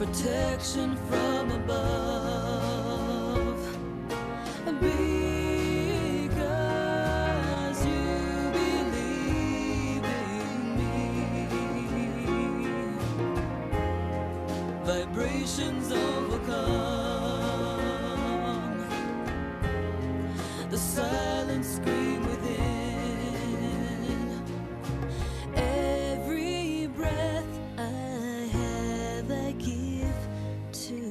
protection from above, because you believe in me. Vibrations overcome the silent scream within. Every breath I have, I give to you.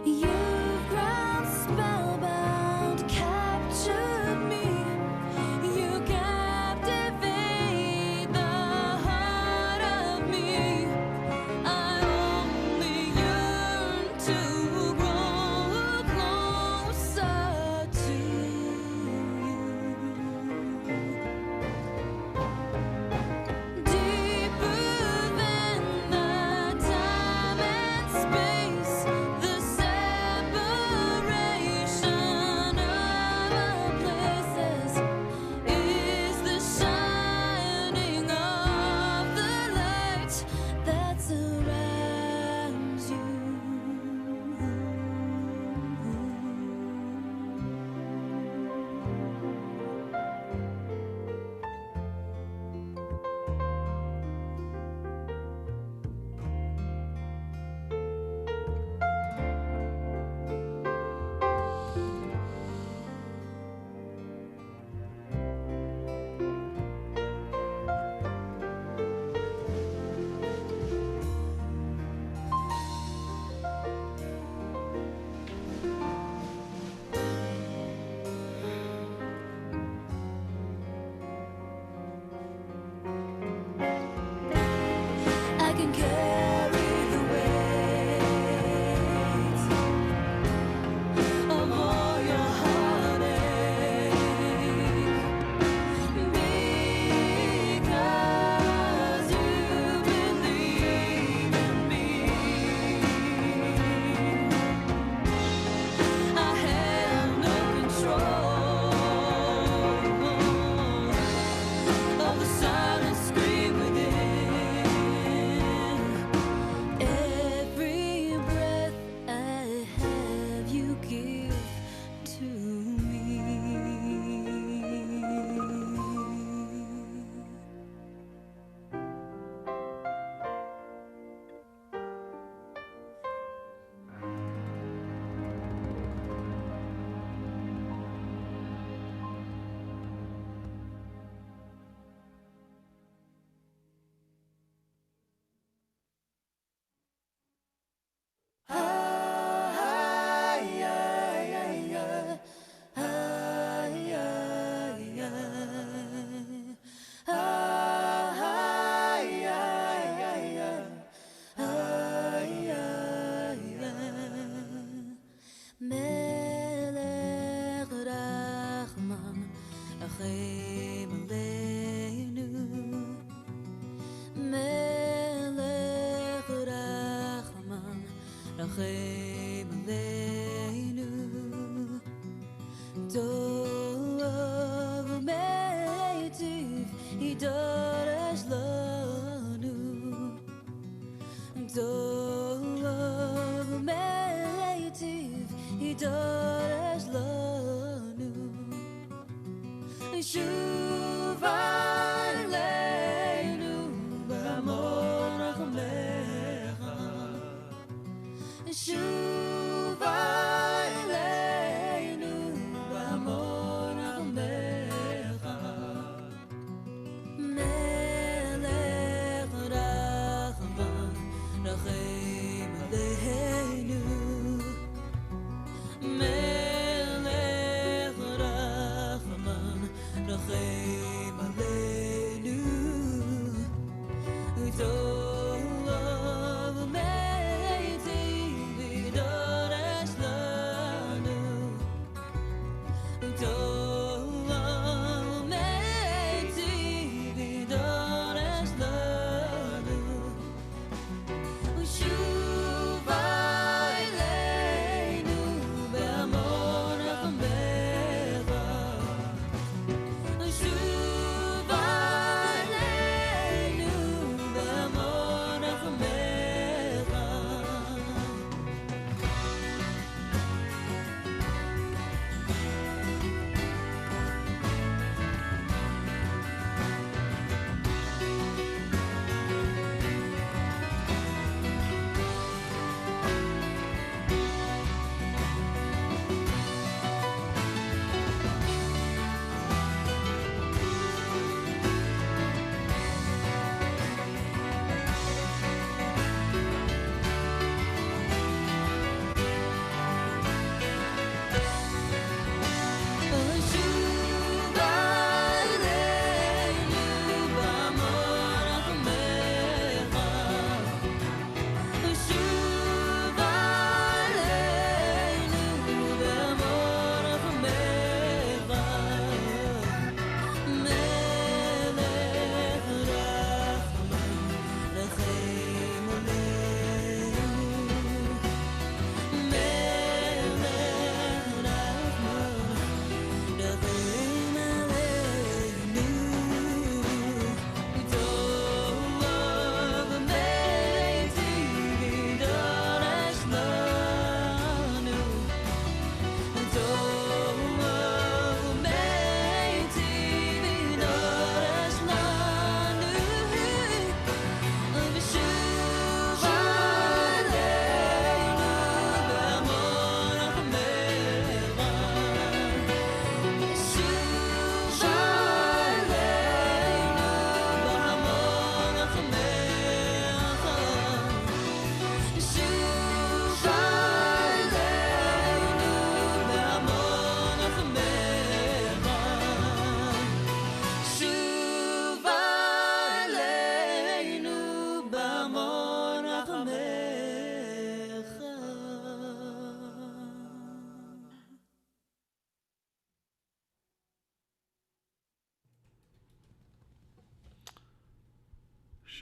You've grown spellbound, captured me. You captivate the heart of me. I only yearn to grow closer to you. Deeper than the time and space, the separation of our places is the shining of the light that surrounds you. I can carry the weight of all your heartache, because you believe in me. I have no control of the silent scream within. Every breath I have, you give to me. Melech Rachman, Rachem Aleinu. Melech Rachman, Rachem Aleinu. Tov meitiv yidoresh lanu. Tov meitiv yidoresh lanu. Shuva aleinu b'amor rachmecha. Shuva aleinu b'amor rachmecha. Melech rachman, rachem aleinu. Melech rachman, rachem aleinu. Tov meitiv yidoresh lanu. Tov meitiv yidoresh lanu. Shuva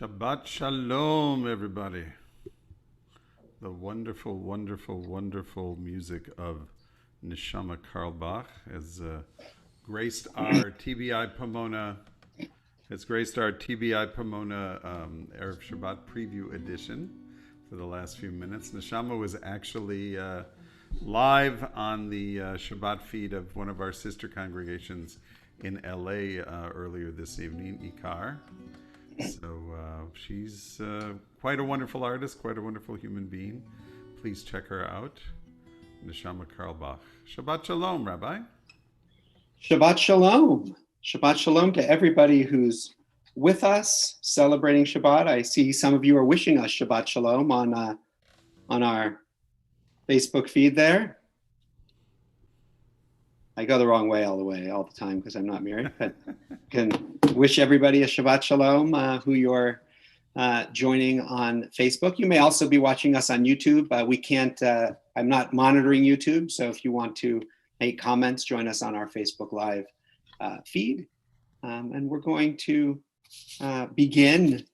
Shabbat Shalom, everybody. The wonderful, wonderful, wonderful music of Neshama Karlbach has graced our TBI Pomona. Has graced our TBI Pomona Erev Shabbat preview edition for the last few minutes. Neshama was actually live on the Shabbat feed of one of our sister congregations in LA earlier this evening, Ikar. So she's quite a wonderful artist, quite a wonderful human being. Please check her out. Neshama Karlbach. Shabbat Shalom, Rabbi. Shabbat Shalom. Shabbat Shalom to everybody who's with us celebrating Shabbat. I see some of you are wishing us Shabbat Shalom on our Facebook feed there. I go the wrong way all the time because I'm not married, but can wish everybody a Shabbat Shalom who you're joining on Facebook. You may also be watching us on YouTube. I'm not monitoring YouTube, so if you want to make comments, join us on our Facebook Live feed. And we're going to begin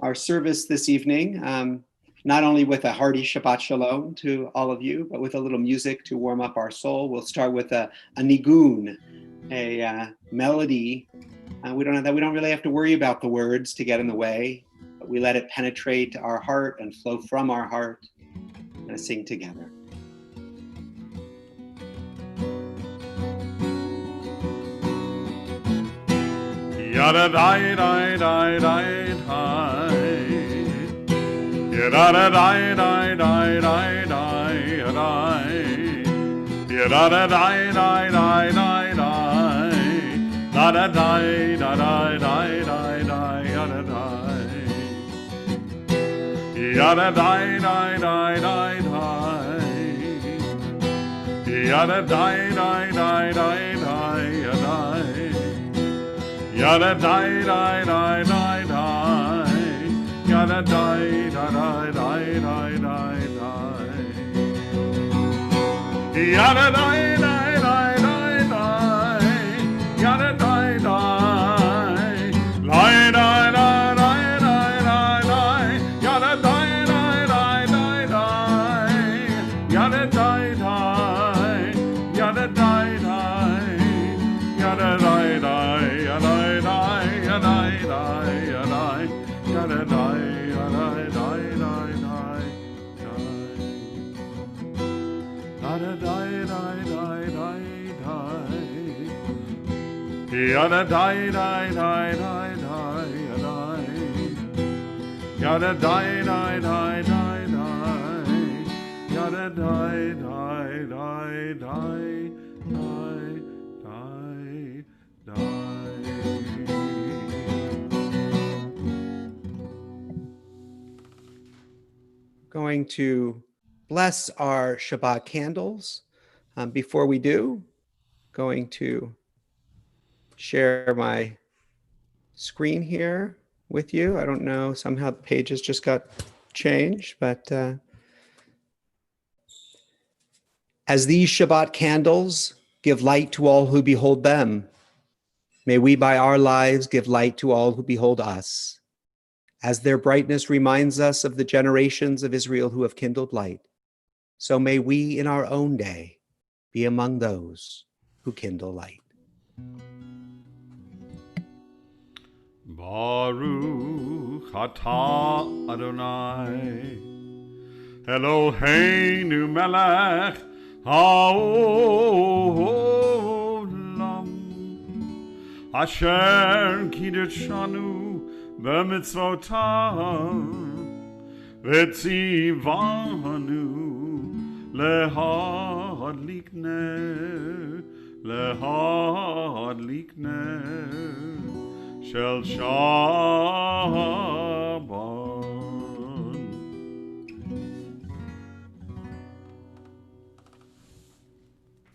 our service this evening, not only with a hearty Shabbat Shalom to all of you, but with a little music to warm up our soul. We'll start with a nigun, a melody. We don't really have to worry about the words to get in the way, but we let it penetrate our heart and flow from our heart. We're going to sing together. Yada dai dai dai dai dai. Yada dai dai dai dai dai dai. Yada dai dai dai dai dai. Da da dai da dai dai dai dai yada dai. Yada dai dai dai dai dai. Yada dai dai dai dai dai yada. Yada dai dai dai dai dai. Yada dai dai dai dai dai dai dai. Yada dai dai dai dai dai. Yada dai dai. Dai dai dai dai dai dai dai. Yada dai dai dai dai dai. Yada dai dai. Yada dai dai. Yada dai dai. Yada dai dai dai dai dai dai. Yada dai dai dai dai dai. Yada dai dai dai dai dai dai. Going to bless our Shabbat candles. Before we do, going to share my screen here with you. I don't know, somehow the pages just got changed, but as these Shabbat candles give light to all who behold them, may we by our lives give light to all who behold us. As their brightness reminds us of the generations of Israel who have kindled light, so may we in our own day be among those who kindle light. Baruch atah Adonai Eloheinu melech haolam asher kiddushanu b'mitzvotav v'tzivanu lehadlik ner Shel Shabbat.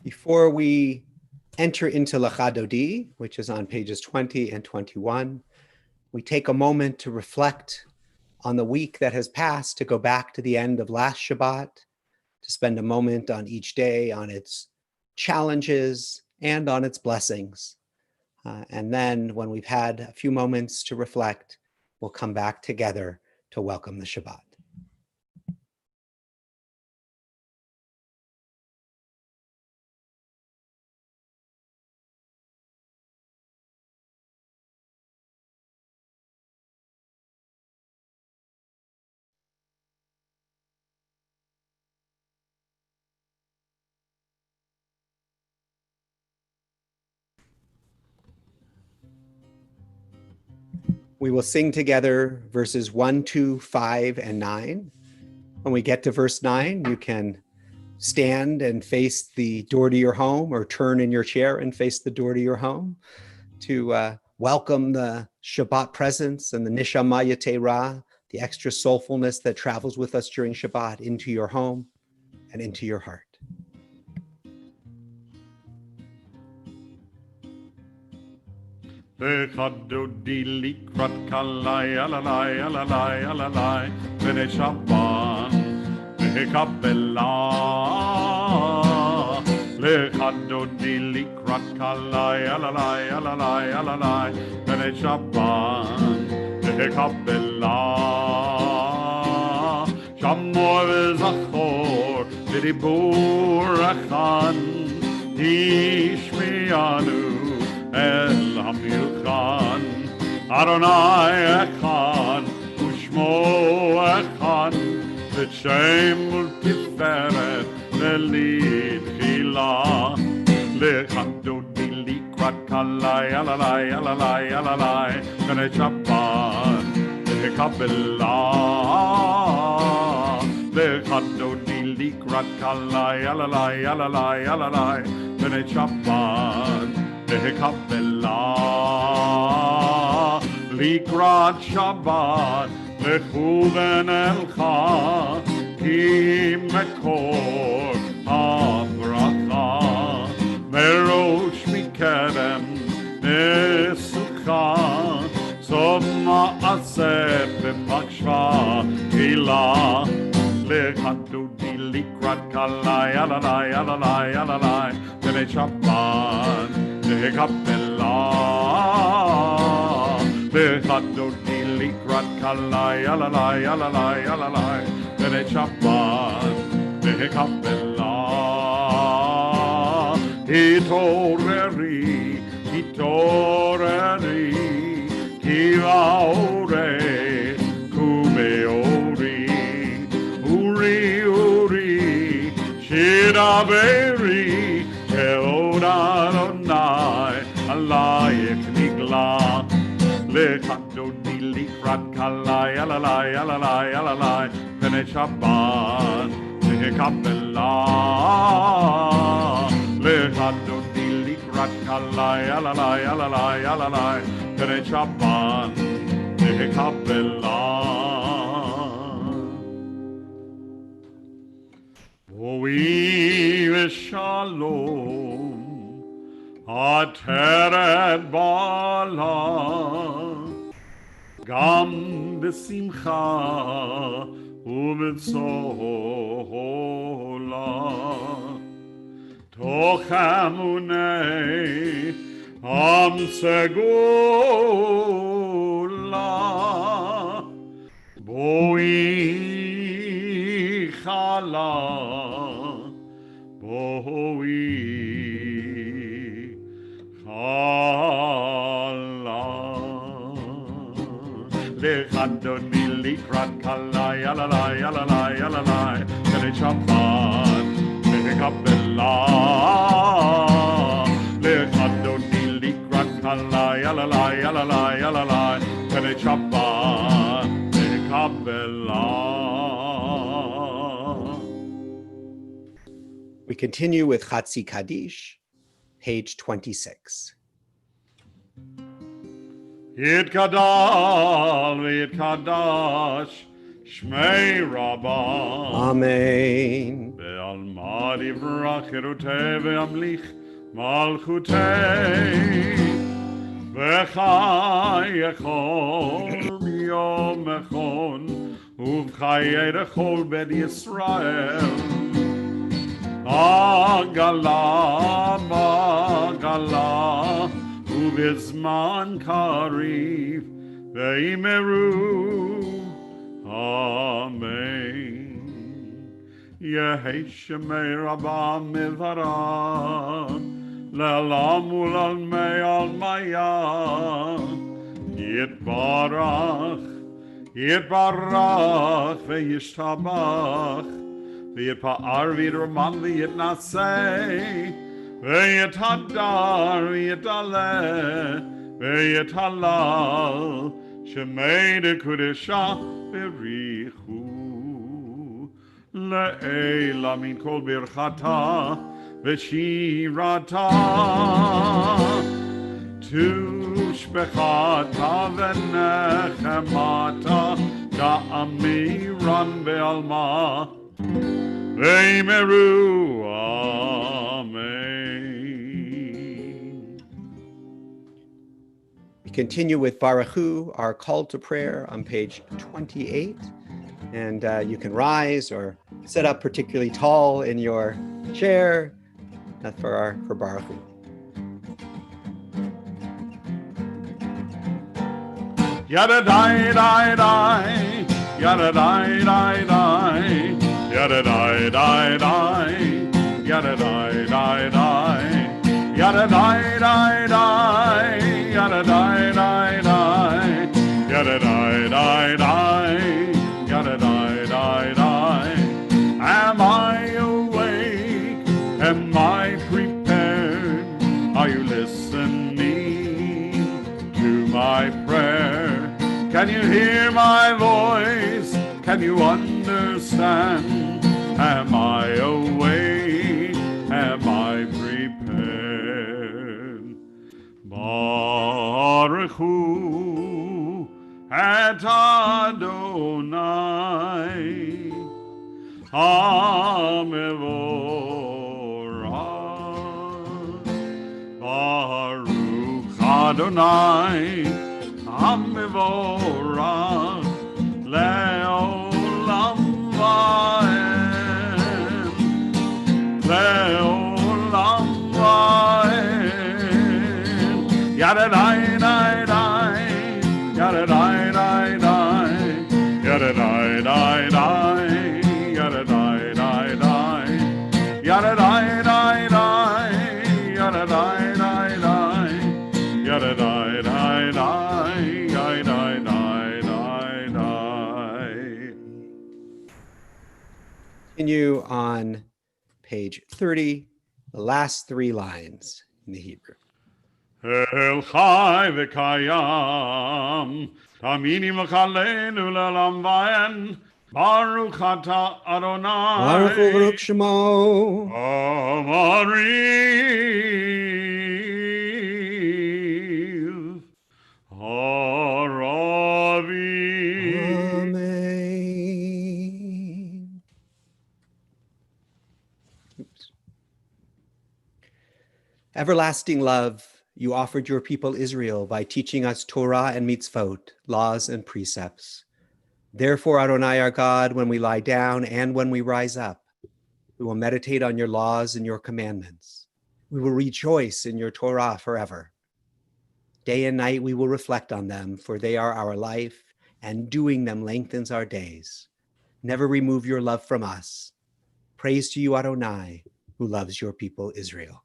Before we enter into Lecha Dodi, which is on pages 20 and 21, we take a moment to reflect on the week that has passed, to go back to the end of last Shabbat, to spend a moment on each day on its challenges and on its blessings. And then when we've had a few moments to reflect, we'll come back together to welcome the Shabbat. We will sing together verses 1, 2, 5, and 9. When we get to verse 9, you can stand and face the door to your home, or turn in your chair and face the door to your home to welcome the Shabbat presence and the Neshama Yetera, the extra soulfulness that travels with us during Shabbat, into your home and into your heart. Dodi likrat kalai alalai alalai alalai bene Shabbat mehekabela Dodi likrat kalai alalai alalai alalai bene Shabbat mehekabela Shamor v'zachor v'dibur achan Ishmianu El Hamilchan Adonai Echan Ushmo Echan V'shem Ultiferet Velid Chila Lechan Dodi Likrat Kalai Alalai Alalai Alalai B'nei Shabbat V'hekabela Lechan Dodi Likrat Kalai Alalai Alalai Alalai B'nei Shabbat V'hekabela Likrat Shabbat Lechuven Elcha Ki Mekor HaBracha Merosh Mikerem Nesucha Sov Ma'aseh B'makshva Gila Lechan Dodi Likrat Kalai Alalai Alalai Alalai B'nei Shabbat V'hekabela Lechan Dodi Likrat Kalai Alalai Alalai Alalai B'nei Shabbat V'hekabela Hitoreri Hitoreri Kiva Ore Kume Ori Uri Uri Shiraberi Keod Adonai Alayich Nigla Lechan Dodi Likrat Kalai Alalai Alalai Alalai B'nei Shabbat V'hekabela Lechan Dodi Likrat Kalai Alalai Alalai Alalai B'nei Shabbat V'hekabela Boi v'shalom Ateret bala Gam b'simcha u'b'tzola Toch amunei am segula Boi chala Boi chala Lechan Dodi Likrat Kalai Alalai Alalai Alalai B'nei Shabbat V'hekabela Lechan Dodi Likrat Kalai Alalai Alalai Alalai B'nei Shabbat V'hekabela. We continue with Chatzi Kaddish, page 26. Yitkadal v'yitkadash Shmei Rabbah Amen. Be'alma divrach cherutei ve'amlich malchutei V'chai echol miyom echon Uv'chai echol bet Yisrael Agala, Magala, ובזמן קריב Veimeru. Amen. Yehi Shemei Rabba Mivara. Le'alamu l'almei almaya. Yitbarach. Yitbarach ve'yishtabach ve'yitpa'ar v'yitraman ve'yitnaseh ve'yithadar ve'yitaleh ve'yithalal shemei dekudesha berichu le'ela min kol birchata ve'shirata Tushbechata v'nechemata Da'amiran be'alma Veimeru Amen. We continue with Baruchu, our call to prayer on page 28. And you can rise or sit up particularly tall in your chair for Baruchu. Yada die die die, yada die die die, yada die die die, yada die die die, yada die die die, yada die die die, yada die die die, yada die die die. Am I awake? Am I prepared? Are you listening to my prayer? Can you hear my voice? Can you understand? Am I awake? Am I prepared? Baruch Hu et Adonai HaMevorach. Baruch Adonai HaMevorach Le'olam va'ed Le'olam va'ed Yada dai dai dai Yada dai dai dai Yada dai dai dai Yada dai dai dai Yada dai dai dai Yada dai dai dai Yada dai dai dai Continue on page 30, the last three lines in the Hebrew. El chai v'kayam, tamini v'chalenu l'olam va'en, Baruch ata Adonai. Baruch Hu Baruch Shemo. Amariv. Haravi. Amen. Oops. Everlasting love, you offered your people Israel by teaching us Torah and mitzvot, laws and precepts. Therefore, Adonai our God, when we lie down and when we rise up, we will meditate on your laws and your commandments. We will rejoice in your Torah forever. Day and night we will reflect on them, for they are our life, and doing them lengthens our days. Never remove your love from us. Praise to you, Adonai, who loves your people Israel.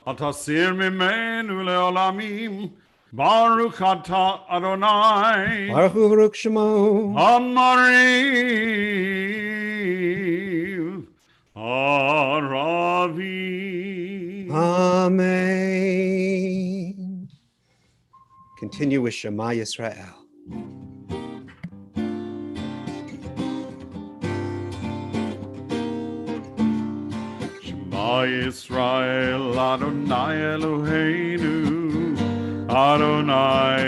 Atasir mimenu leolamim, Baruch ata Adonai. Baruch Hu Baruch Shemo. Amariv. Haravi. Amen. Continue with Shema Yisrael. Yisrael Adonai Eloheinu Adonai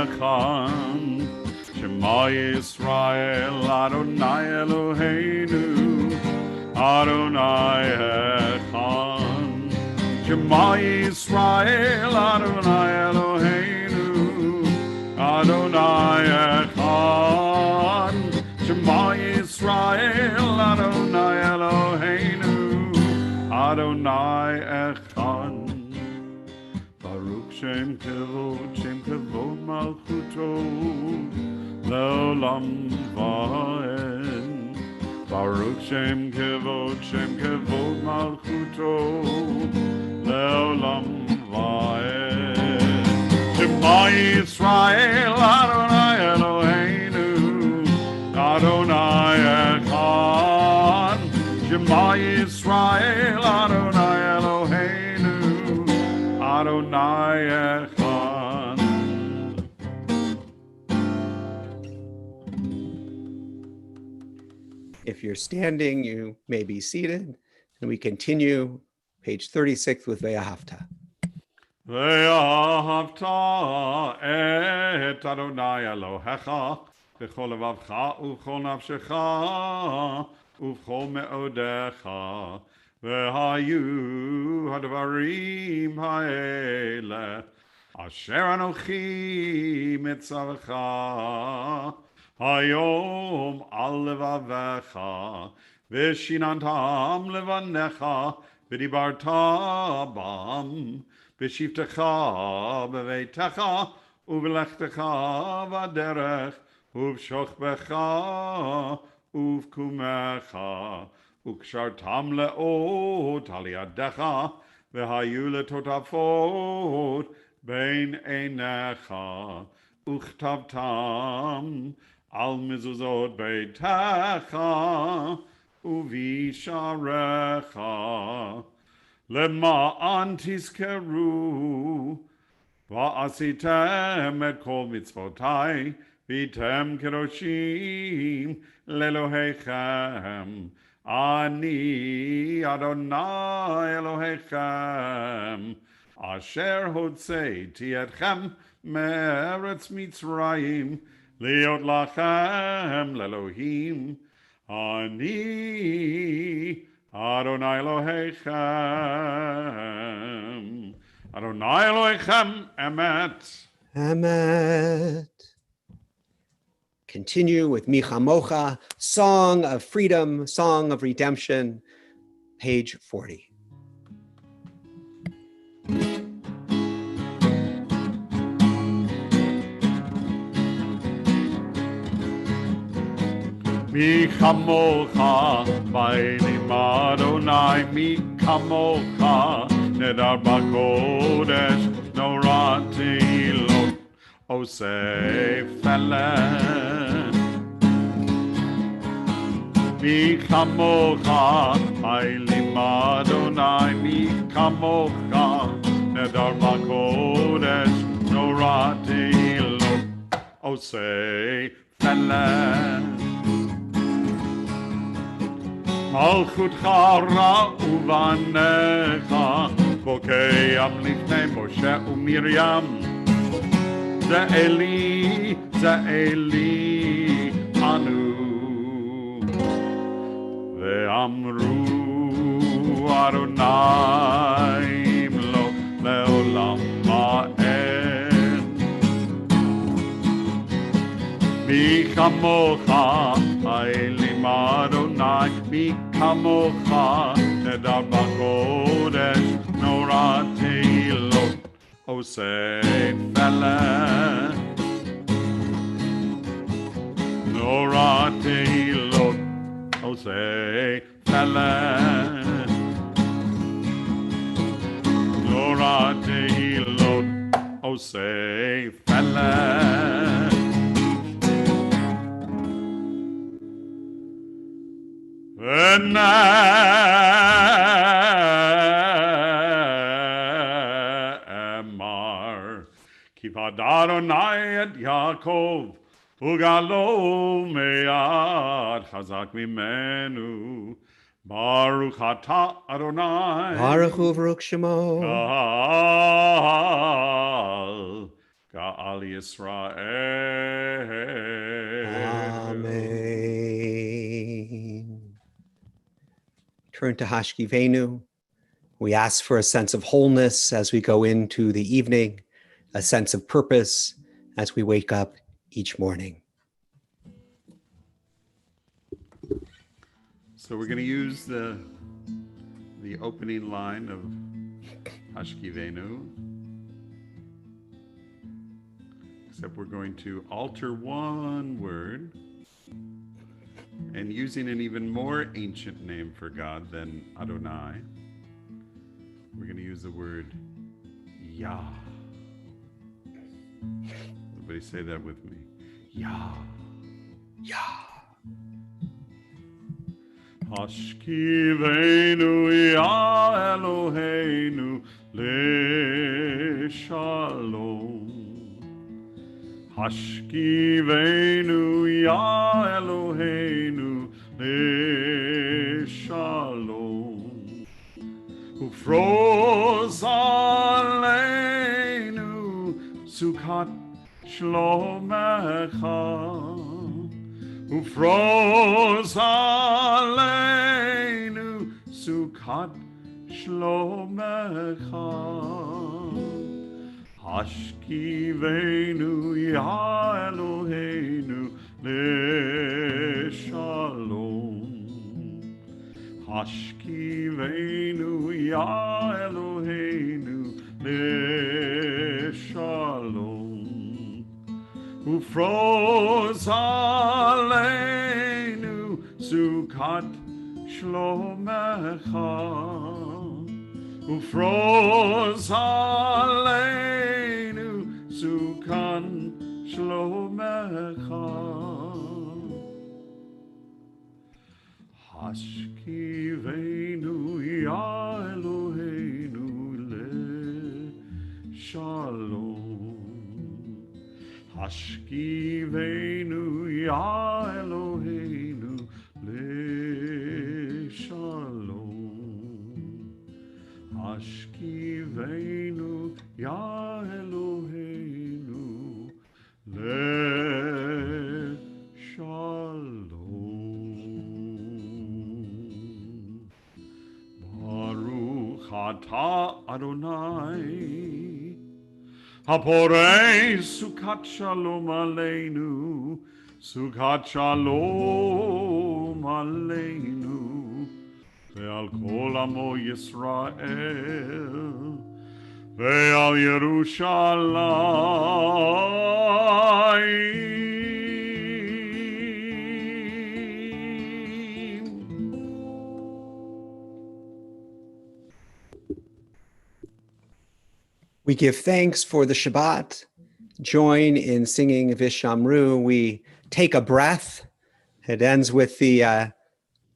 Echad. Shema Yisrael Adonai Eloheinu Adonai Echad. Shema Yisrael Adonai Eloheinu Adonai Echad. Shema Yisrael Adonai Eloheinu Adonai Echad. Shem Kavod Malchuto Leolam Vaed. Baruch Shem Kavod Malchuto Leolam Vaed. Shema Yisrael Adonai Eloheinu Adonai Echad. Shema Yisrael Adonai Eloheinu Adonai Echad. If you're standing, you may be seated. And we continue page 36 with Ve'ahavta. ואהבת את אדוני אלוהיך בכל לבבך ובכל נפשך ובכל מאודיך והיו הדברים האלה אשר אנוכי מצווך היום על לבביך ושיננתם לבניך ודיברת בם בשבתך בביתך ובלכתך בדרך ובשוכבך ובקומך וקשרתם לאות על ידיך והיו לטוטפות בין עיניך וכתבתם על מזוזות ביתך ובשעריך למען תזכרו ועשיתם את כל מצוותי והייתם קדושים לאלוהיכם אני אדוני אלוהיכם אשר הוצאתי אתכם מארץ מצרים להיות לכם לאלוהים אני Adonai Elohechem. Adonai Elohechem, Emet. Emet. Continue with Micha Mocha, Song of Freedom, Song of Redemption, page 40. Mi kamocha, bainim Adonai, mi kamocha, nedar bakodesh, norati lo, osei felen. Mi kamocha, bainim Adonai, mi kamocha, nedar bakodesh, norati lo, osei felen. מלכותך ובניך בוקע לפני משה ומרים זה אלי אנו ואמרו אדוני לו לעולם אין מי כמוך האלים אדוני מי כמוך נדר בקודש נורתי לו עושה פלא נורתי לו עושה פלא נורתי לו עושה פלא ונאמר כי פדה אדוני את יעקב וגאלו מיד חזק ממנו ברוך אתה אדוני Baruch Hu Baruch Shemo. גאל ישראל Amen. Turn to Hashkivenu. We ask for a sense of wholeness as we go into the evening, a sense of purpose as we wake up each morning. So we're going to use the opening line of Hashkivenu. except we're going to alter one word and using an even more ancient name for God than Adonai. We're going to use the word Yah. Everybody say that with me. Yah. Yah. Hashkivenu Yah Eloheinu leShalom. Hashkivenu Yah Eloheinu leShalom. Ufroz aleinu Sukkot Shlomecha. Ufroz aleinu Sukkot Shlomecha. Hashkivenu Yah Eloheinu leShalom. Hashkivenu Yah Eloheinu leShalom. Ufroz aleinu Sukkot Shlomecha. Ufroz aleinu Sukkot Shlomecha. Hashkivenu Yah Eloheinu leShalom. Hashkivenu Yah Eloheinu leShalom. Hashkivenu Yah Eloheinu leShalom. Baruch atah Adonai Haporei Sukkot Shalom Aleinu, Sukkot Shalom Aleinu, Ve'al Kol Amo Yisrael, Ve'al Yerushalayim. We give thanks for the Shabbat. Join in singing Vishamru. We take a breath. It ends with the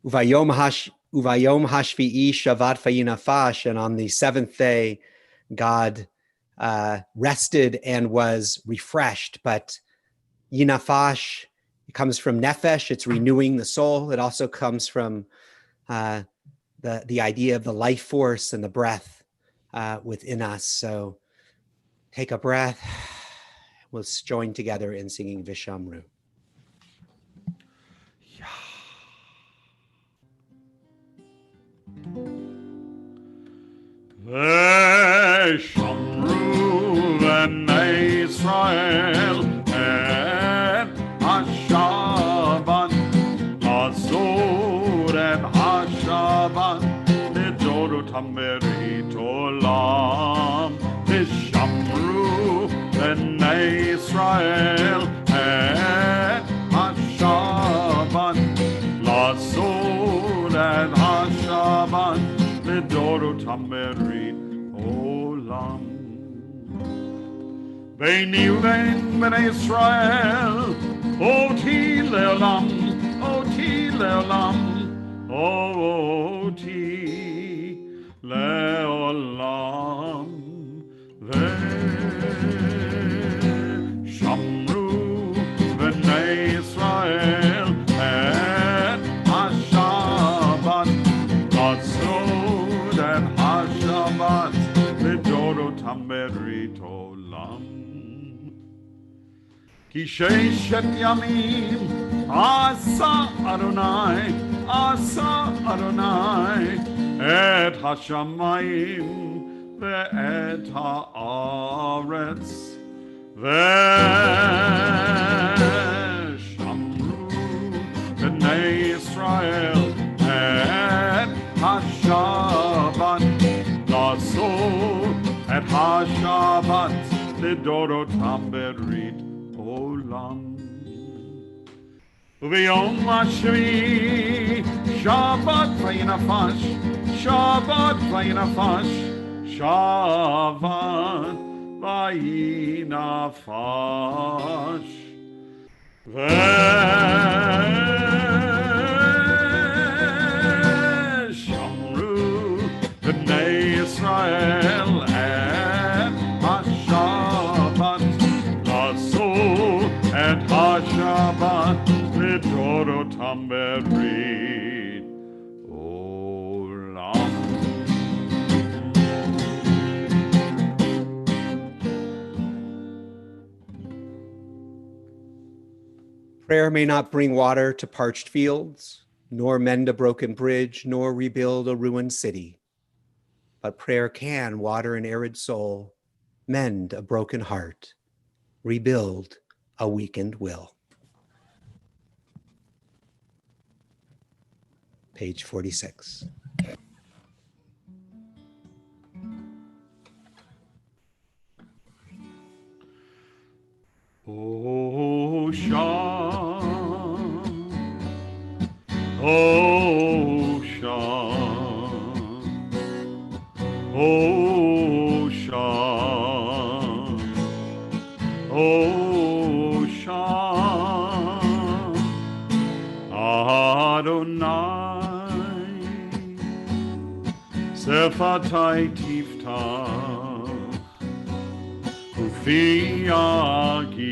Uvayom Hashvi'i Shavat Vayinafash. And on the seventh day, God rested and was refreshed. But Yinafash, it comes from Nefesh. It's renewing the soul. It also comes from the idea of the life force and the breath within us. So take a breath. Let's join together in singing Vishamru. Vishamru v'nei Israel et HaShabbat Azor et HaShabbat Nidorot HaMerit Olam Vishamru v'nei Israel et HaShabbat Lazor et HaShabbat Nidorot HaMerit Olam Beini uvein bnei Israel Oti le'olam Oti le'olam Oti le'olam Veshamru bnei Israel et HaShabbat Lazod et HaShabbat Lidorot HaMerit Olam Ki sheishet yamim Asa Adonai Et hashamayim ve'et haaretz Ve'shamru b'nei Yisrael Et hashabat Lazor et hashabat Lidorot HaMerit olam. U'v'yom ha'shvi Shabbat vayinafash, Shabbat vayinafash, Shabbat vayinafash. V'shamru b'nei Yisrael et ha'Shabbat, Asu et ha'Shabbat L'dorotam berit olam. Prayer may not bring water to parched fields, nor mend a broken bridge, nor rebuild a ruined city. But prayer can water an arid soul, mend a broken heart, rebuild a weakened will. Page 46. Adonai, Sefatai Tiftach, Ufi Yagid,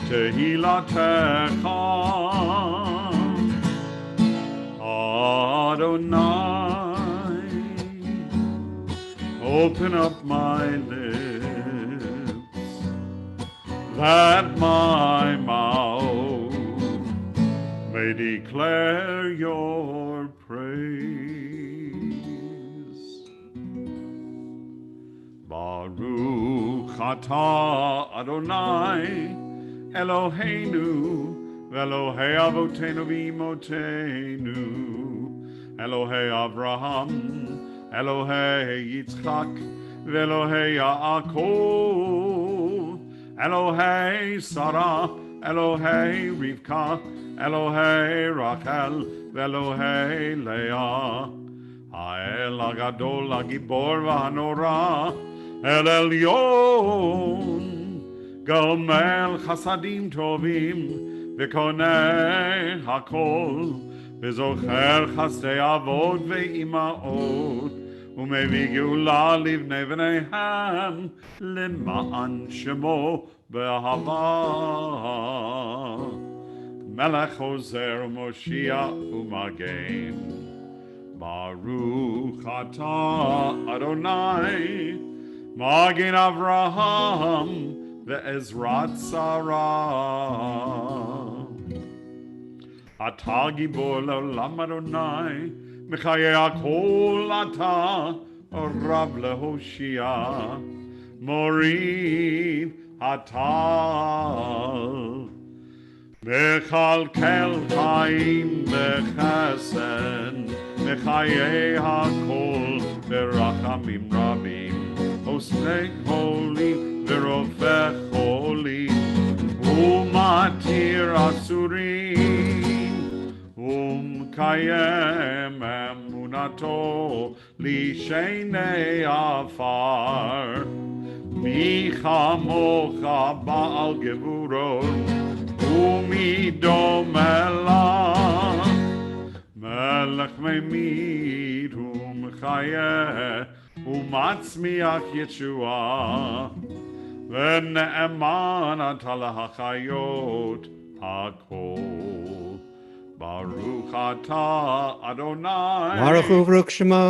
Tehilatecha, Adonai, open up my lips, that my mouth may declare your praise. Baruch atah Adonai Eloheinu v'Elohei Avotenu v'Imotenu, Elohei Avraham, Elohei Yitzchak v'Elohei Yaakov, Elohei Sarah, Elohei Rivka, Elohei Rachel, Elohei Leah, Ha'el HaGadol HaGibor VaHanora, El Elyon, Gomel Chasadim Tovim, V'koneh HaKol, V'zocher Chasdei Avot Ve'imaot, U'mevii Geula Livnei V'neihem, L'ma'an Shemo B'ahava. Melech Ozer Moshiach U'Magen. Baruch atah Adonai, Magen Avraham ve'Ezrat Sarah. Atah Gibor Le'olam Adonai, Mechayei HaKol atah, Rav leHoshia, Morid atah. Mechalkel Chaim bechesed, Mechayei HaKol berachamim rabim, Osnei holy v'rofech holy, Umatir asurim, Umkayem emunato lishenei afar, Michamocha ba'al gevurot, Umidom Melech memid umchayeh umatzmiach Yeshua v'ne'eman atah hachayot hakol. Baruch atah Adonai Baruch Uvruk Shemo.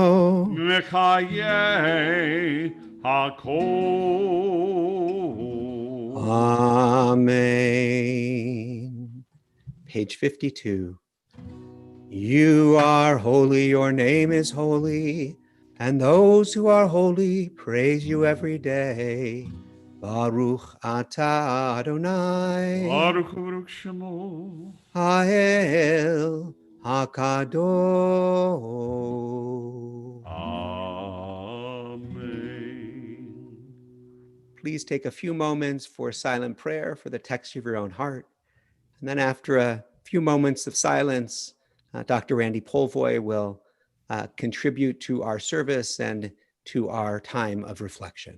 Mechayeh hakol. Amen. Page 52. You are holy, your name is holy, and those who are holy praise you every day. Baruch atah Adonai, Baruch Baruch Shemo. Ha'el HaKadosh. Amen. please take a few moments for silent prayer for the text of your own heart. And then after a few moments of silence, Dr. Randy Polvoy will contribute to our service and to our time of reflection.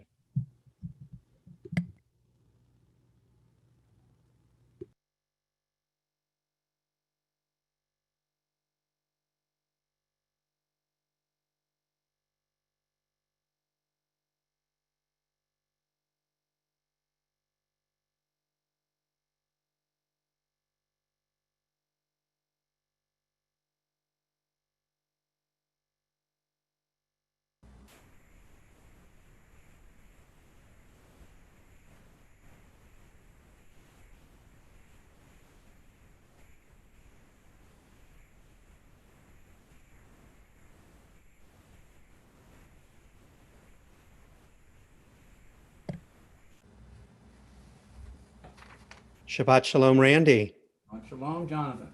Shabbat Shalom, Randy. Shabbat Shalom, Jonathan.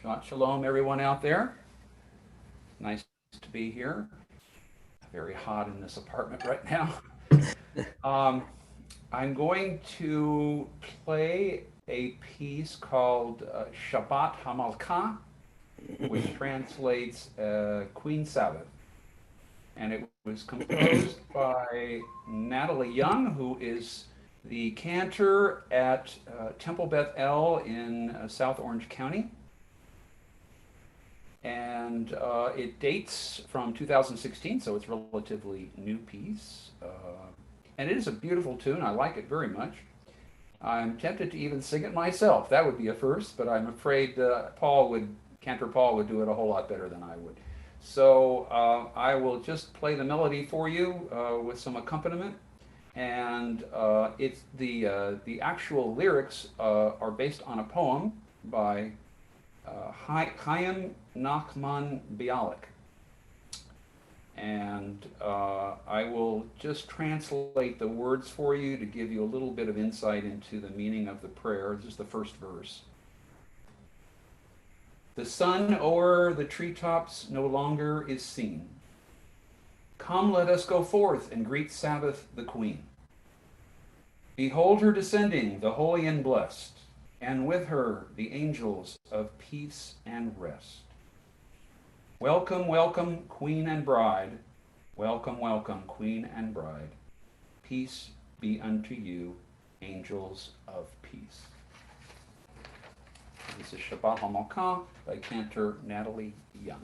Shabbat Shalom, everyone out there. Nice to be here. Very hot in this apartment right now. I'm going to play a piece called Shabbat Hamalkah, which translates Queen Sabbath. And it was composed by Natalie Young, who is the cantor at Temple Beth Israel in South Orange County. And it dates from 2016, so it's a relatively new piece. And it is a beautiful tune. I like it very much. I'm tempted to even sing it myself. That would be a first, but I'm afraid Cantor Paul would do it a whole lot better than I would. So I will just play the melody for you with some accompaniment. And it's the actual lyrics are based on a poem by Chaim Nachman Bialik. And I will just translate the words for you to give you a little bit of insight into the meaning of the prayer. This is the first verse. The sun o'er the treetops no longer is seen. Come, let us go forth and greet Sabbath the Queen. Behold her descending, the holy and blessed, and with her the angels of peace and rest. Welcome, welcome, Queen and Bride. Welcome, welcome, Queen and Bride. Peace be unto you, angels of peace. This is Shabbat HaMalkah by cantor Natalie Young.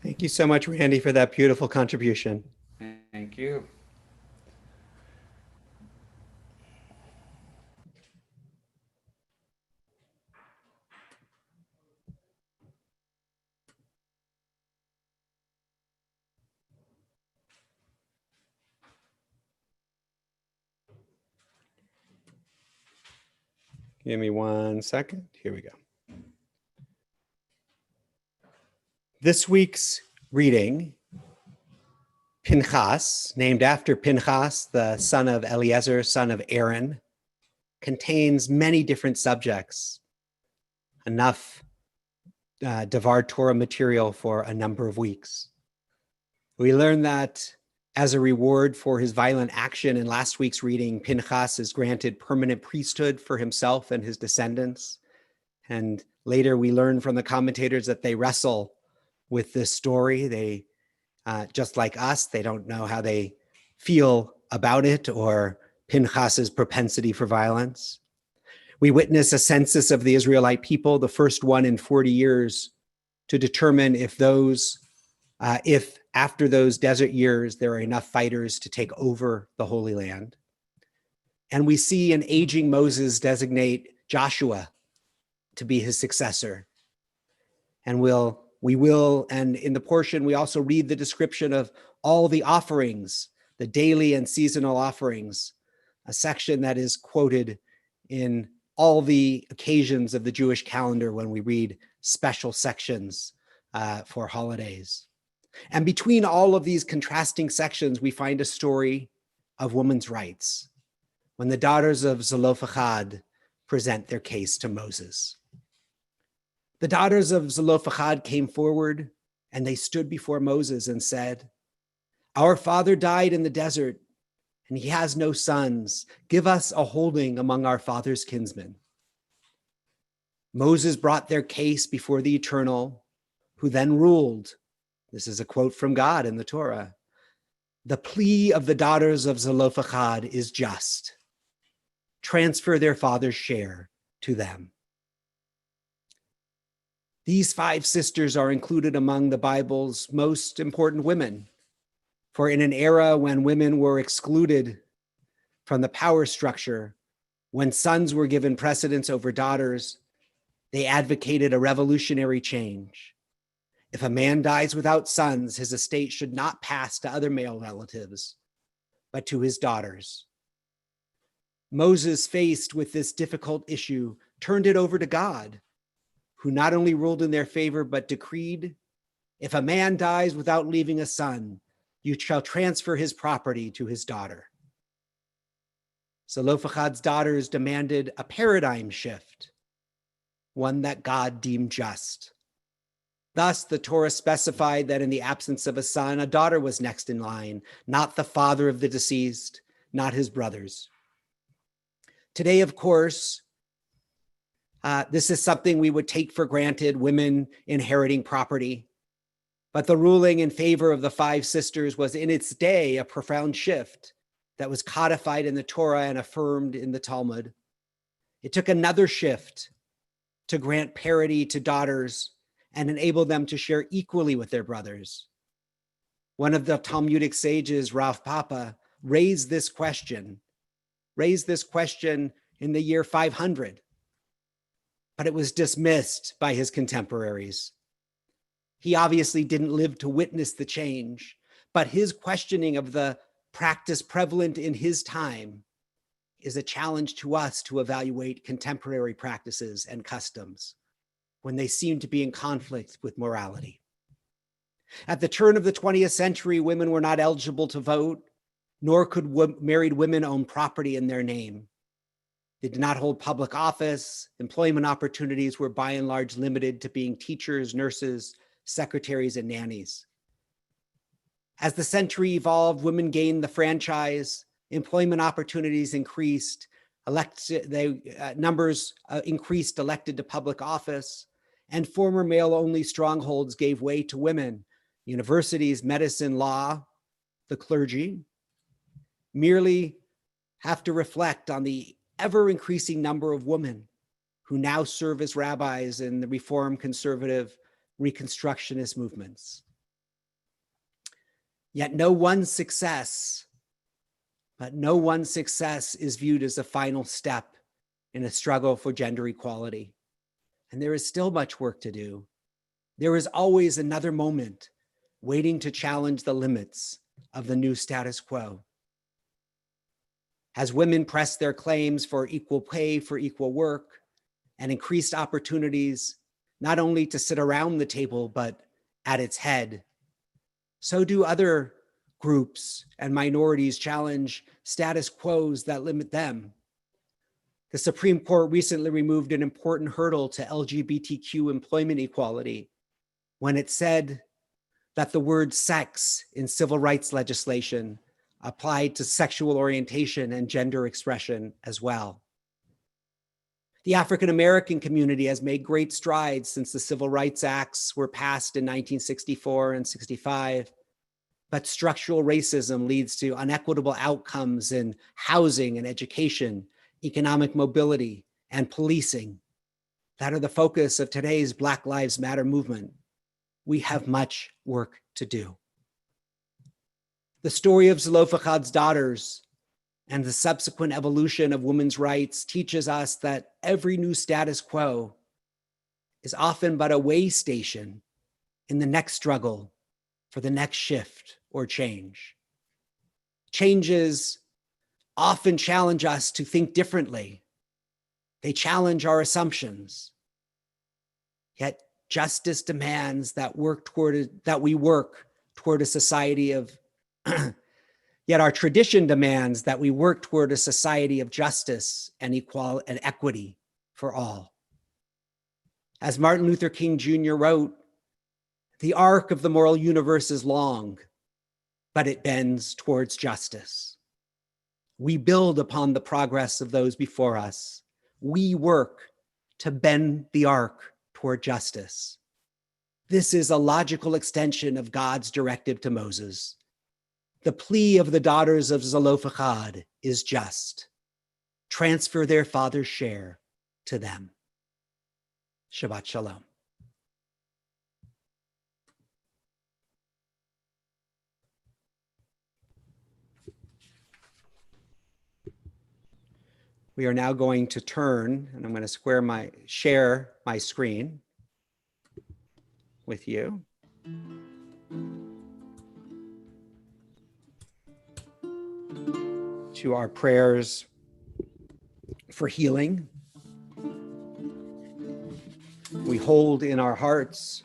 Thank you so much, Randy, for that beautiful contribution. Thank you. Give me 1 second. Here we go. This week's reading, Pinchas, named after Pinchas, the son of Eliezer, son of Aaron, contains many different subjects, enough Devar Torah material for a number of weeks. We learn that as a reward for his violent action in last week's reading, Pinchas is granted permanent priesthood for himself and his descendants. And later we learn from the commentators that they wrestle with this story. They, just like us, they don't know how they feel about it or Pinchas's propensity for violence. We witness a census of the Israelite people, the first one in 40 years, to determine if after those desert years, there are enough fighters to take over the Holy Land. And we see an aging Moses designate Joshua to be his successor. And and in the portion, we also read the description of all the offerings, the daily and seasonal offerings, a section that is quoted in all the occasions of the Jewish calendar when we read special sections for holidays. And between all of these contrasting sections, we find a story of women's rights when the daughters of Zelophehad present their case to Moses. The daughters of Zelophehad came forward and they stood before Moses and said, "Our father died in the desert and he has no sons. Give us a holding among our father's kinsmen." Moses brought their case before the Eternal, who then ruled. This is a quote from God in the Torah. "The plea of the daughters of Zelophehad is just. Transfer their father's share to them." These 5 sisters are included among the Bible's most important women, for in an era when women were excluded from the power structure, when sons were given precedence over daughters, they advocated a revolutionary change. If a man dies without sons, his estate should not pass to other male relatives, but to his daughters. Moses, faced with this difficult issue, turned it over to God, who not only ruled in their favor, but decreed, "If a man dies without leaving a son, you shall transfer his property to his daughter." Zelophehad's daughters demanded a paradigm shift, one that God deemed just. Thus, the Torah specified that in the absence of a son, a daughter was next in line, not the father of the deceased, not his brothers. Today, of course, this is something we would take for granted, women inheriting property. But the ruling in favor of the 5 sisters was in its day a profound shift that was codified in the Torah and affirmed in the Talmud. It took another shift to grant parity to daughters and enable them to share equally with their brothers. One of the Talmudic sages, Rav Papa, raised this question in the year 500, but it was dismissed by his contemporaries. He obviously didn't live to witness the change, but his questioning of the practice prevalent in his time is a challenge to us to evaluate contemporary practices and customs when they seem to be in conflict with morality. At the turn of the 20th century, women were not eligible to vote, nor could married women own property in their name. They did not hold public office. Employment opportunities were by and large limited to being teachers, nurses, secretaries, and nannies. As the century evolved, women gained the franchise, employment opportunities increased, numbers increased elected to public office, and former male-only strongholds gave way to women. Universities, medicine, law, the clergy merely have to reflect on the ever-increasing number of women who now serve as rabbis in the Reform, conservative, Reconstructionist movements. Yet no one success is viewed as a final step in a struggle for gender equality. And there is still much work to do. There is always another moment waiting to challenge the limits of the new status quo. As women press their claims for equal pay for equal work and increased opportunities, not only to sit around the table, but at its head, so do other groups and minorities challenge status quos that limit them. The Supreme Court recently removed an important hurdle to LGBTQ employment equality when it said that the word sex in civil rights legislation applied to sexual orientation and gender expression as well. The African American community has made great strides since the Civil Rights Acts were passed in 1964 and 65, but structural racism leads to unequitable outcomes in housing and education, economic mobility, and policing that are the focus of today's Black Lives Matter movement. We have much work to do. The story of Zelophehad's daughters and the subsequent evolution of women's rights teaches us that every new status quo is often but a way station in the next struggle for the next shift or change. Changes often challenge us to think differently. They challenge our assumptions. Yet justice demands that we work toward a society of Yet our tradition demands that we work toward a society of justice and equality and equity for all. As Martin Luther King Jr. wrote, the arc of the moral universe is long, but it bends towards justice. We build upon the progress of those before us. We work to bend the arc toward justice. This is a logical extension of God's directive to Moses. The plea of the daughters of Zelophehad is just. Transfer their father's share to them. Shabbat Shalom. We are now going to turn, and I'm going to share my screen with you. To our prayers for healing. We hold in our hearts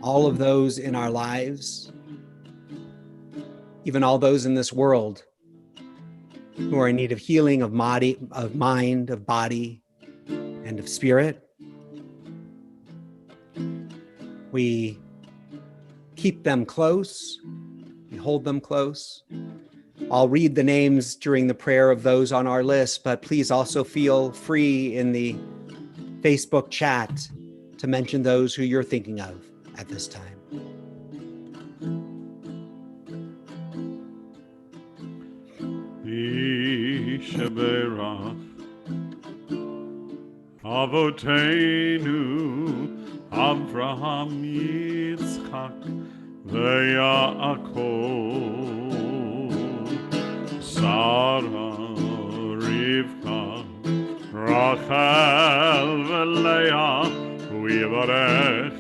all of those in our lives, even all those in this world who are in need of healing of mind, of body, and of spirit. We keep them close. We hold them close. I'll read the names during the prayer of those on our list, but please also feel free in the Facebook chat to mention those who you're thinking of at this time. Yishaberach Avoteinu Avraham Yitzchak Ve'Yaakov Sarah Rivka Rachel Ve'Leah U'Yivarech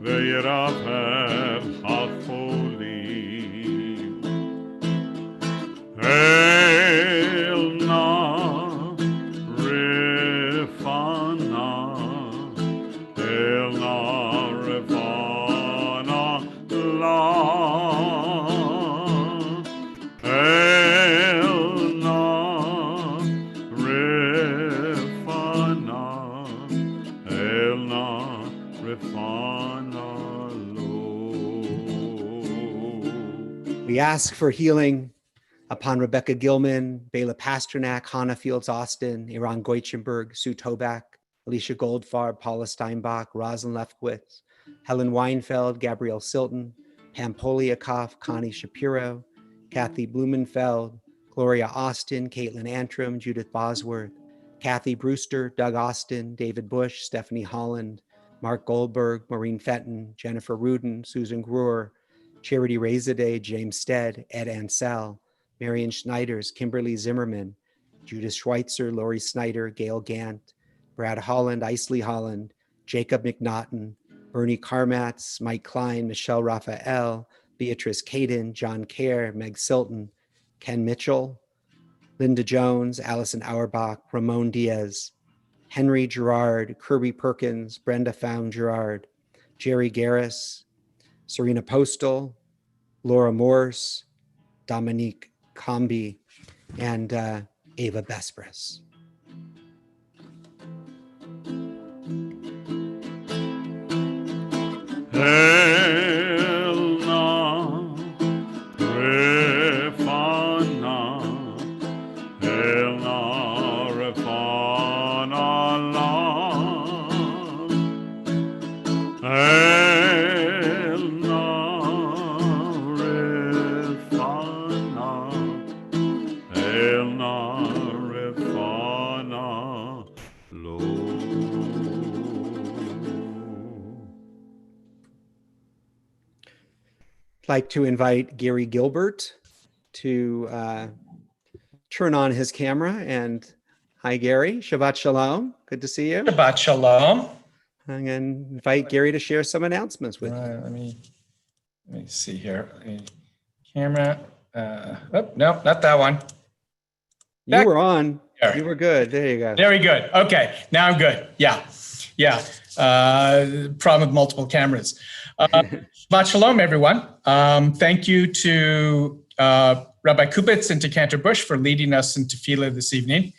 Ve'Yiraper HaCholim Elna Rifana Elna Rifana La Elna Rifana Elna Rifana Lo. We ask for healing upon Rebecca Gilman, Bela Pasternak, Hannah Fields Austin, Iran Goichenberg, Sue Tobak, Alicia Goldfarb, Paula Steinbach, Rosalind Lefkowitz, Helen Weinfeld, Gabrielle Silton, Pam Poliakoff, Connie Shapiro, Kathy Blumenfeld, Gloria Austin, Caitlin Antrim, Judith Bosworth, Kathy Brewster, Doug Austin, David Bush, Stephanie Holland, Mark Goldberg, Maureen Fenton, Jennifer Rudin, Susan Gruer, Charity Razadeh, James Stead, Ed Ansell, Marion Schneiders, Kimberly Zimmerman, Judith Schweitzer, Lori Snyder, Gail Gant, Brad Holland, Isley Holland, Jacob McNaughton, Bernie Karmatz, Mike Klein, Michelle Raphael, Beatrice Caden, John Kerr, Meg Silton, Ken Mitchell, Linda Jones, Allison Auerbach, Ramon Diaz, Henry Gerard, Kirby Perkins, Brenda Found Gerard, Jerry Garris, Serena Postal, Laura Morse, Dominique Comby, and Ava Bespris. Elna, Refana, Elna, Refana, Elna, Refana, Elna, Refana, Lo. I'd like to invite Gary Gilbert to turn on his camera. And hi, Gary. Shabbat Shalom. Good to see you. Shabbat Shalom. I'm going to invite Gary to share some announcements with All you. right, let me see here. Camera. Oh, no, not that one. You were on. There. You were good. There you go. Very good. Okay, now I'm good. Yeah. Problem with multiple cameras. Shabbat Shalom, everyone. Thank you to Rabbi Kubitz and to Cantor Bush for leading us in tefillah this evening.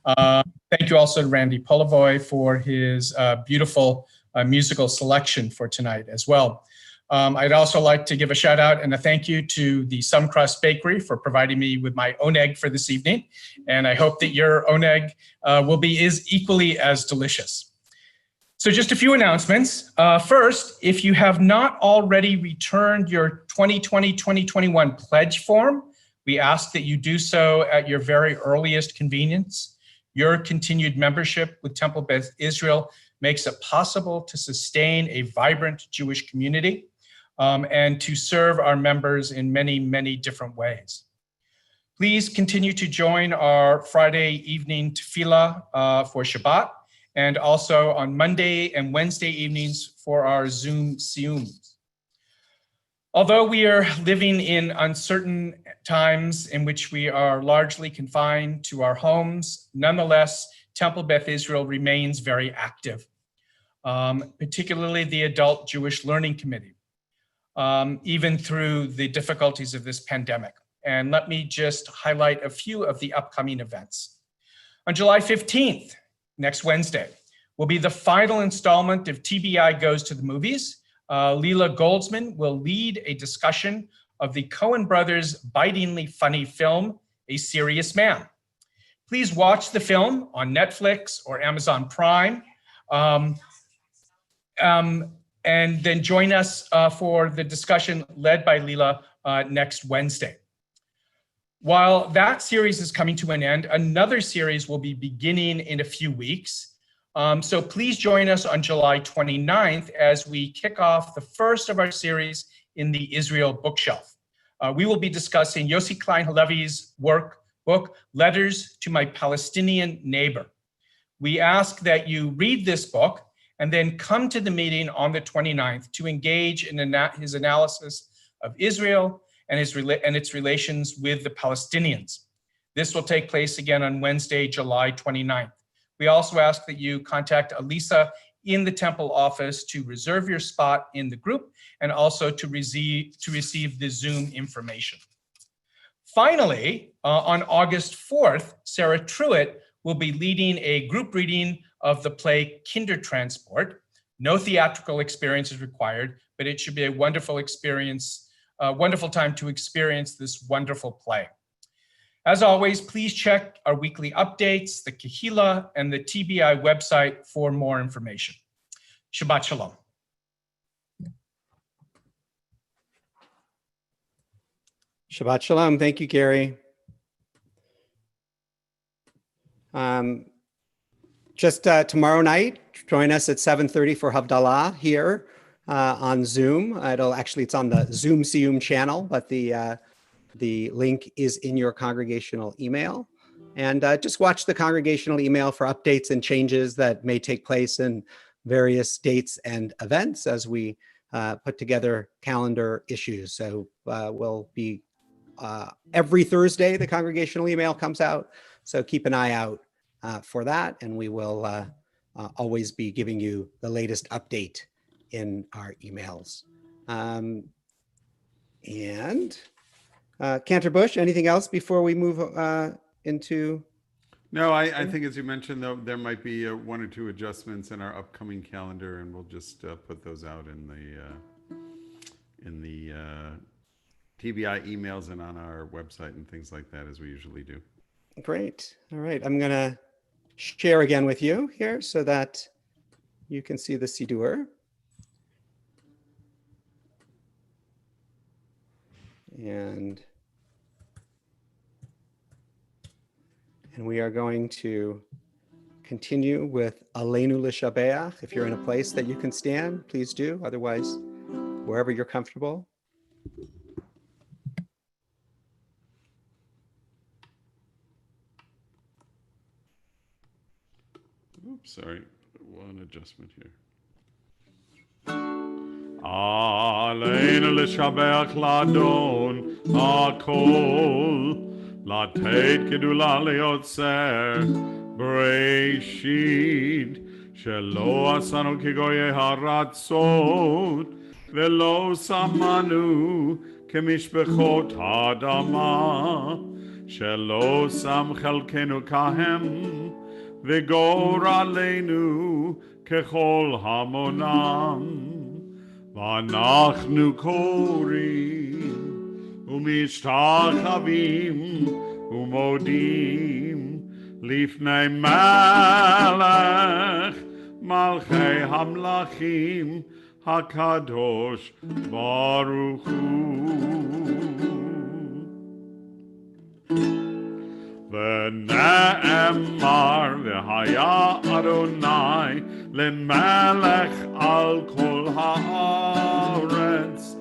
Thank you also to Randy Polivoy for his beautiful musical selection for tonight as well. I'd also like to give a shout out and a thank you to the Sumcrust Bakery for providing me with my oneg for this evening. And I hope that your oneg will be equally as delicious. So just a few announcements. First, if you have not already returned your 2020-2021 pledge form, we ask that you do so at your very earliest convenience. Your continued membership with Temple Beth Israel makes it possible to sustain a vibrant Jewish community and to serve our members in many, many different ways. Please continue to join our Friday evening tefillah for Shabbat, and also on Monday and Wednesday evenings for our Zoom siyums. Although we are living in uncertain times in which we are largely confined to our homes, nonetheless, Temple Beth Israel remains very active, particularly the Adult Jewish Learning Committee, even through the difficulties of this pandemic. And let me just highlight a few of the upcoming events. On July 15th, next Wednesday, will be the final installment of TBI Goes to the Movies. Leela Goldsman will lead a discussion of the Coen brothers' bitingly funny film, A Serious Man. Please watch the film on Netflix or Amazon Prime, and then join us for the discussion led by Leela next Wednesday. While that series is coming to an end, another series will be beginning in a few weeks. So please join us on July 29th as we kick off the first of our series in the Israel bookshelf. We will be discussing Yossi Klein Halevi's book, Letters to My Palestinian Neighbor. We ask that you read this book and then come to the meeting on the 29th to engage in his analysis of Israel and its relations with the Palestinians. This will take place again on Wednesday, July 29th. We also ask that you contact Elisa in the Temple office to reserve your spot in the group and also to receive the Zoom information. Finally, on August 4th, Sarah Truitt will be leading a group reading of the play Kindertransport. No theatrical experience is required, but it should be a wonderful experience, a wonderful time to experience this wonderful play. As always, please check our weekly updates, the Kehillah, and the TBI website for more information. Shabbat Shalom. Shabbat Shalom. Thank you, Gary. Just tomorrow night, join us at 7:30 for Havdalah here on Zoom. It's on the Zoom Sium channel, but the link is in your congregational email. And just watch the congregational email for updates and changes that may take place in various dates and events as we put together calendar issues. So we'll be every Thursday, the congregational email comes out. So keep an eye out for that, and we will always be giving you the latest update in our emails. And Cantor Bush, anything else before we move into? No, I think as you mentioned, though, there might be one or two adjustments in our upcoming calendar, and we'll just put those out in the TBI emails and on our website and things like that, as we usually do. Great. All right. I'm going to share again with you here so that you can see the Siddur. And we are going to continue with Aleinu L'Shabeach. If you're in a place that you can stand, please do. Otherwise, wherever you're comfortable. Oops, sorry. One adjustment here. Aleinu L'Shabeach Ladon Hakol Lateit Gedula Leotzer Bereshit Shelo Asanu Kigoye Haratzot Velo Samanu Kemishbechot Hadama Shelo Sam Chelkenu Kahem Vigor Aleinu Kechol Hamonam Vanachnu Korim Umishtachavim Umodim Lifnei Melech Malchei Hamlachim Hakadosh Baruch Hu ונאמר והיה אדוני למלך על כל הארץ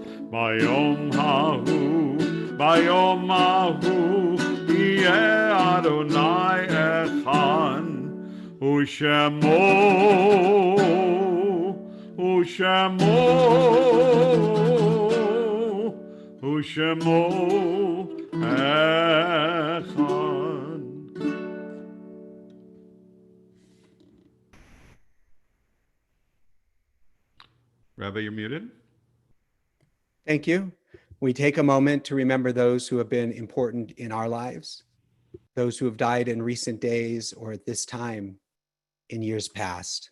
ביום ההוא יהיה אדוני אחד ושמו אחד. Rabbi, you're muted. Thank you. We take a moment to remember those who have been important in our lives, those who have died in recent days or at this time in years past.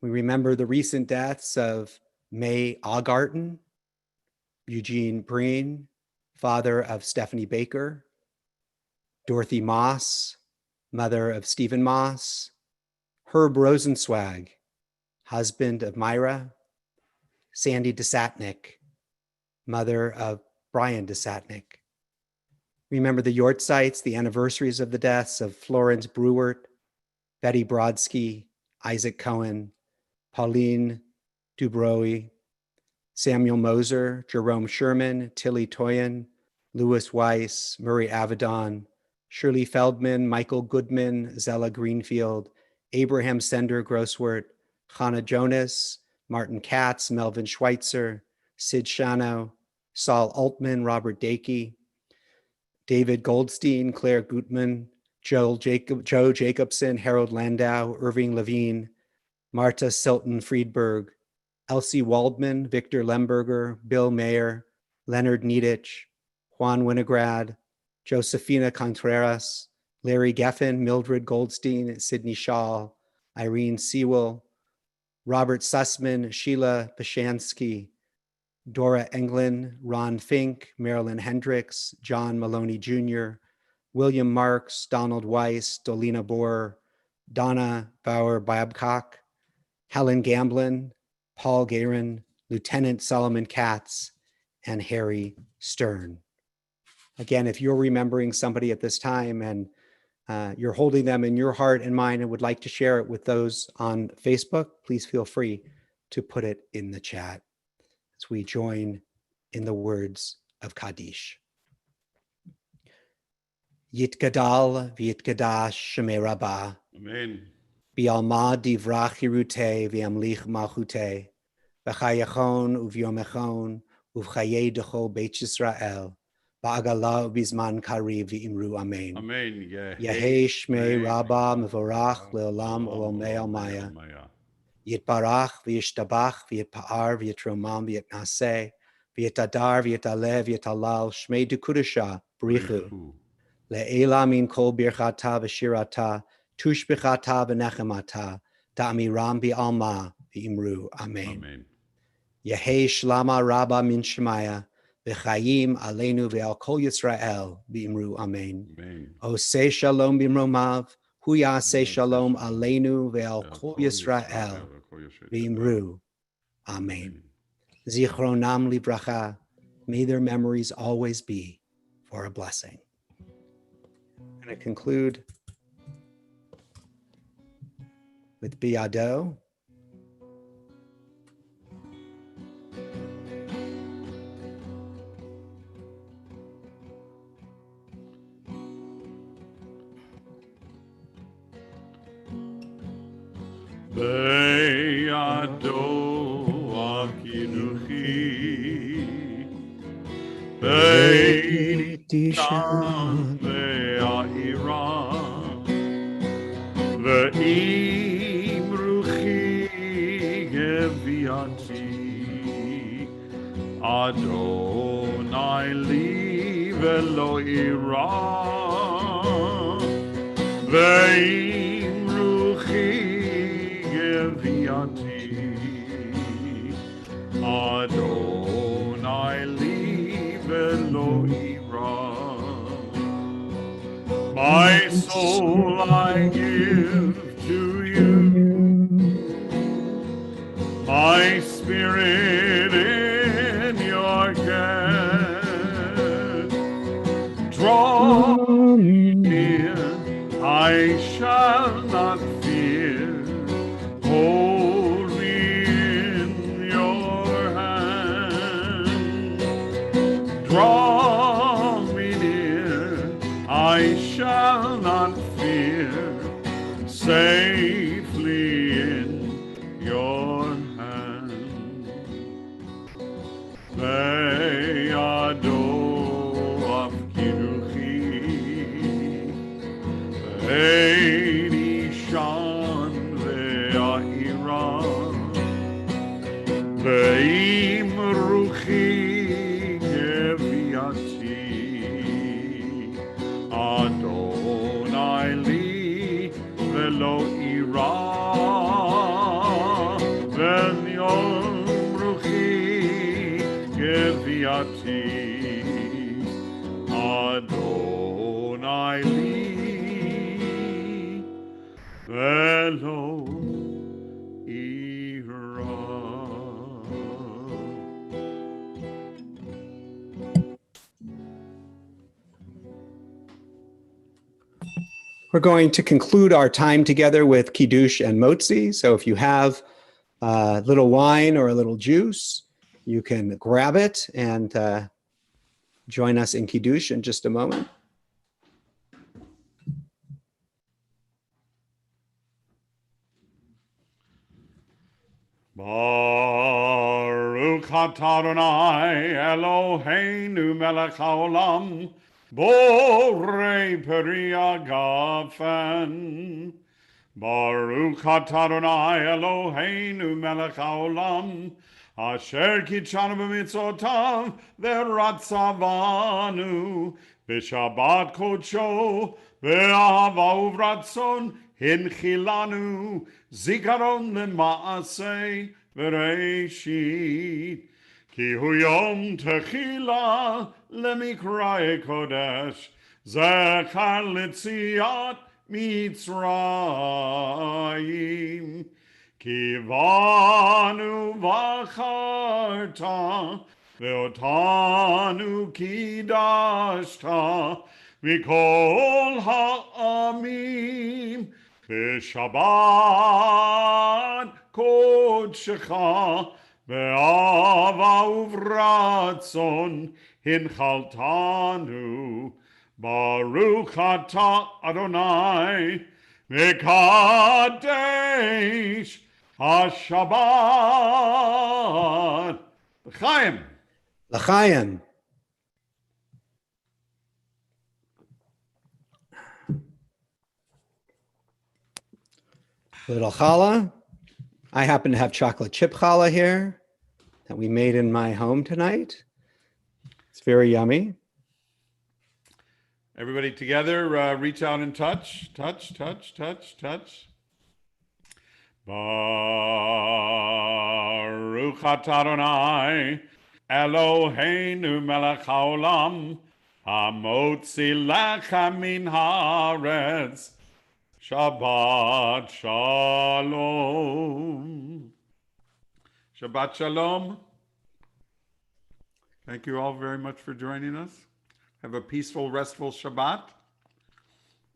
We remember the recent deaths of May Augarten, Eugene Breen, father of Stephanie Baker, Dorothy Moss, mother of Stephen Moss, Herb Rosenzweig, husband of Myra, Sandy DeSatnik, mother of Brian DeSatnik. Remember the Yortzites, the anniversaries of the deaths of Florence Brewert, Betty Brodsky, Isaac Cohen, Pauline Dubrowy, Samuel Moser, Jerome Sherman, Tilly Toyen, Louis Weiss, Murray Avedon, Shirley Feldman, Michael Goodman, Zella Greenfield, Abraham Sender Grosswert, Hannah Jonas, Martin Katz, Melvin Schweitzer, Sid Shano, Saul Altman, Robert Dakey, David Goldstein, Claire Gutman, Joe Jacobson, Harold Landau, Irving Levine, Marta Silton Friedberg, Elsie Waldman, Victor Lemberger, Bill Mayer, Leonard Niedich, Juan Winograd, Josefina Contreras, Larry Geffen, Mildred Goldstein, Sidney Shaw, Irene Sewell, Robert Sussman, Sheila Pashansky, Dora Englund, Ron Fink, Marilyn Hendricks, John Maloney Jr., William Marks, Donald Weiss, Dolina Boer, Donna Bauer Babcock, Helen Gamblin, Paul Gayron, Lieutenant Solomon Katz, and Harry Stern. Again, if you're remembering somebody at this time and you're holding them in your heart and mind and would like to share it with those on Facebook, please feel free to put it in the chat as we join in the words of Kaddish. Yitgadal v'yitgadash shemei Rabbah, Amen. Bialma divrach hirute v'yamlich malchute, v'chayachon uv'yomechon uv'chaye decho Beit Yisrael, ba'agala u'bizman kariv v'imru amen. Amen. Yehei shmei Rabbah mevorach leolam olomei almaya. Yitbarach v'yishtabach v'yitpa'ar v'yitromam v'yitnaseh v'yitadar v'yitaleh v'yitalal shmei dukudasha b'richu. Le'ela min kol birchata v'shirata tushbichata v'nechemata ta'amiram bi'alma v'imru amen. Amen. Yehei shlama rabba min shemaya v'chayim aleinu ve'al kol Yisrael v'imru amen. Amen. Oseh shalom b'imromav hu yaseh shalom aleinu ve'al kol Yisrael v'imru amen. Zichronam livracha, may their memories always be for a blessing. I'm going to conclude with Biado. Be'ado akinuchi, be'idam ve'a'ira, ve'im ruchi geviati, Adonai li ve'lo ira, ve'im ruchi geviati, Adonai li ve'lo ira. My soul I give to you, my spirit in your hand. Draw me near, I shall not fear. Hold me in your hand. Draw me near, I shall not fear. Safely in your hand. Be'ado afkiruchi, be'nishan ve'a'ira, ve'im ruchi geviati, Adonai li ve'lo ira, ve'yom ruchi geviati, Adonai li ve'lo ira. We're going to conclude our time together with Kiddush and Motzi. So if you have a little wine or a little juice, you can grab it and join us in Kiddush in just a moment. Baruch atah Adonai Eloheinu melech haolam, borei peri agafen. Baruch atah Adonai Eloheinu melech haolam, asher kitshanu b'mitzvotav v'ratzavanu b'shabbat kodsho v'ahava uvratzon hinchilanu zikaron lema'aseh v'reishit ki hu yom techila lemikrae kodesh zechar litziat Mitzrayim kivanu v'acharta ve'otanu kidashta v'kol ha'amim v'shabbat קודשך באהבה וברצון הנחלתנו. ברוך אתה אדוני מקדש השבת. לחיים. L'chaim. Little challah. I happen to have chocolate chip challah here that we made in my home tonight. It's very yummy. Everybody together, reach out and touch, touch, touch, touch, touch. Baruch atah Adonai Eloheinu melech haolam hamotzi lecha min haaretz. Shabbat shalom. Shabbat shalom. Thank you all very much for joining us. Have a peaceful, restful Shabbat.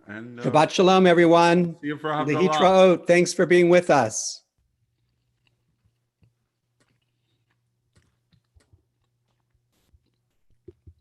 And Shabbat shalom, everyone. see you for Havdalah. Lehitraot. Thanks for being with us.